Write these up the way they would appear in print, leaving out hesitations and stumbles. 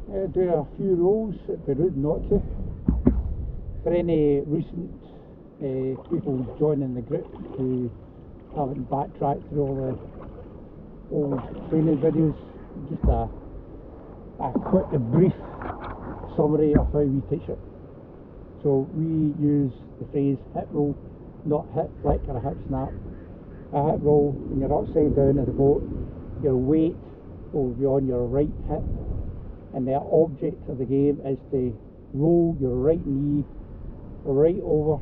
Do a few rolls, it'd be rude not to. For any recent people joining the group who haven't backtracked through all the old training videos, just a quick and brief summary of how we teach it. So we use the phrase hip roll, not hip flick or a hip snap. A hip roll, when you're upside down in the boat, your weight will be on your right hip, and the object of the game is to roll your right knee right over,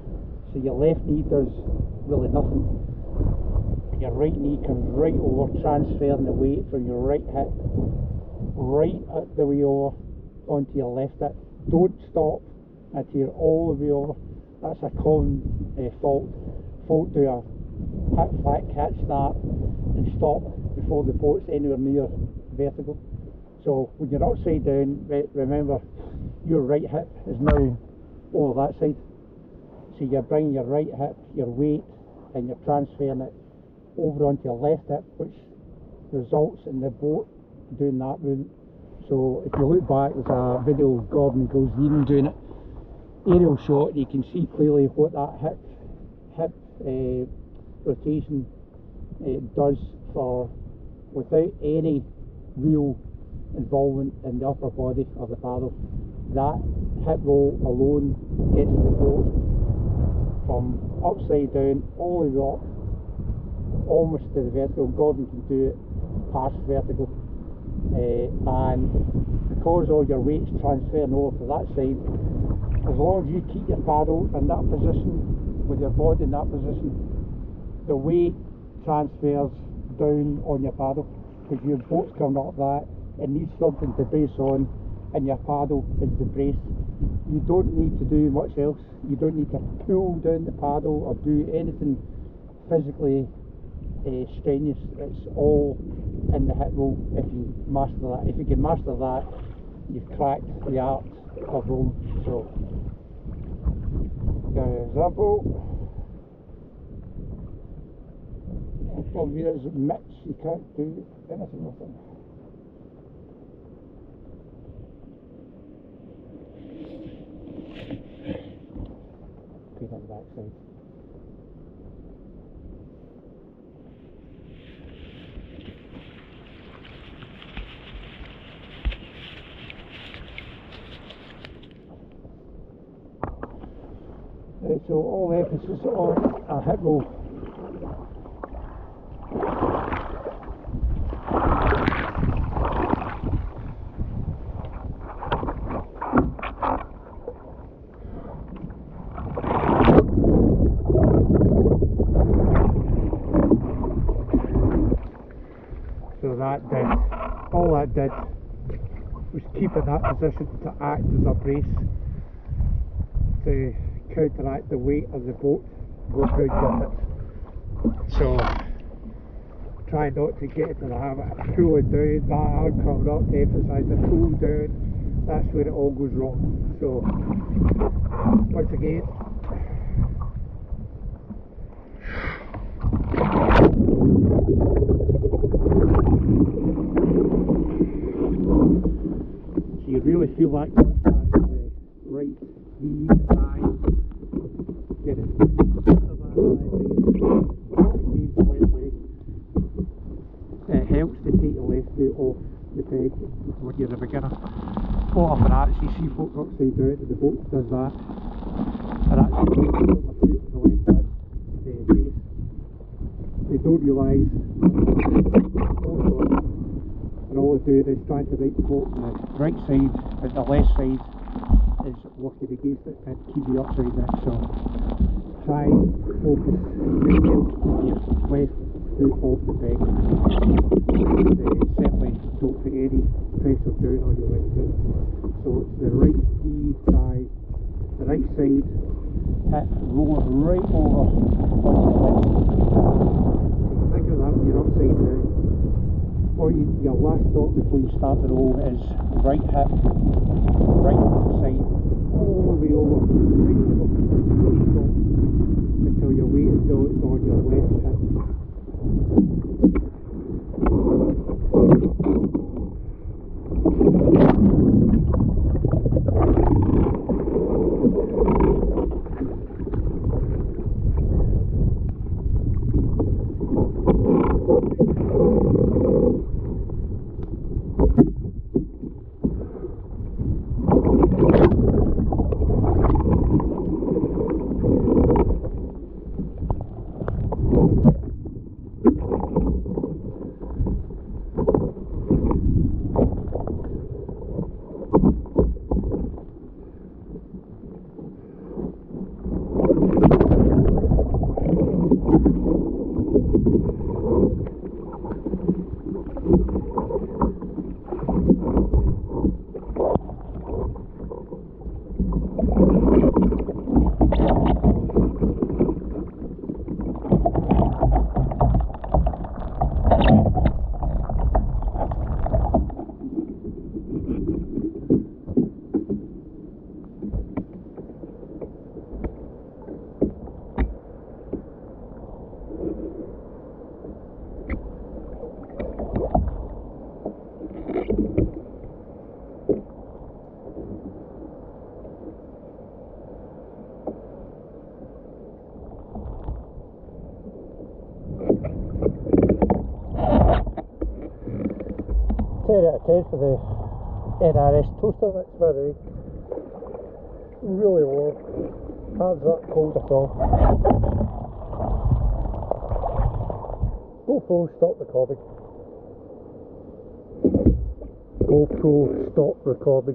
so your left knee does really nothing. Your right knee comes right over, transferring the weight from your right hip right the way over onto your left hip. Don't stop until you're all the way over. That's a common fault. Folk do a hip flick, hip snap and stop before the boat's anywhere near vertical. So when you're upside down, remember your right hip is now over that side. So you're bringing your right hip, your weight, and you're transferring it over onto your left hip, which results in the boat doing that movement. So if you look back, there's a video of Gordon Golzin doing it, aerial shot, and you can see clearly what that hip rotation does for, without any real involvement in the upper body of the paddle. That hip roll alone gets the boat from upside down all the way up almost to the vertical. Gordon can do it past vertical, and because all your weight's transferring over to that side, as long as you keep your paddle in that position with your body in that position, the weight transfers down on your paddle, because your boat's coming up that, it needs something to brace on, and your paddle is the brace. You don't need to do much else. You don't need to pull down the paddle or do anything physically strenuous. It's all in the hip roll if you master that. If you can master that, you've cracked the art of rolling. So, give an example. From here is mitts, you can't do anything with them. Put on the back side. Right, so all the emphasis on a hip roll. So all that did was keep in that position to act as a brace to counteract the weight of the boat going round your hips. So try not to get into the habit of pulling down, that arm coming up to emphasise the pull down. That's where it all goes wrong. So once again, so you really feel that contact with the right knee, thigh, get it it helps to take your left foot off the peg when you're a beginner. What often actually see folk upside down and the boat does that, and actually put my foot on the left hand base. They don't realise, and all they're doing is trying to right the boat on the right side, but the left side is working against it and keep you upside down. So try and focus keep your left foot off the peg. Certainly don't put any pressure down on your right foot. So it's the right knee, thigh, the right side, hip, roll right over onto the left. Think of that when you're upside down. Or your last thought before you start the roll is right hip, right side, all the way over, right over, stop, until your weight is on your left hip. 10 out of 10 for the NRS toaster mix, by the way. Really low. Hard's not cold at all. GoPro, stop recording. GoPro, stop recording.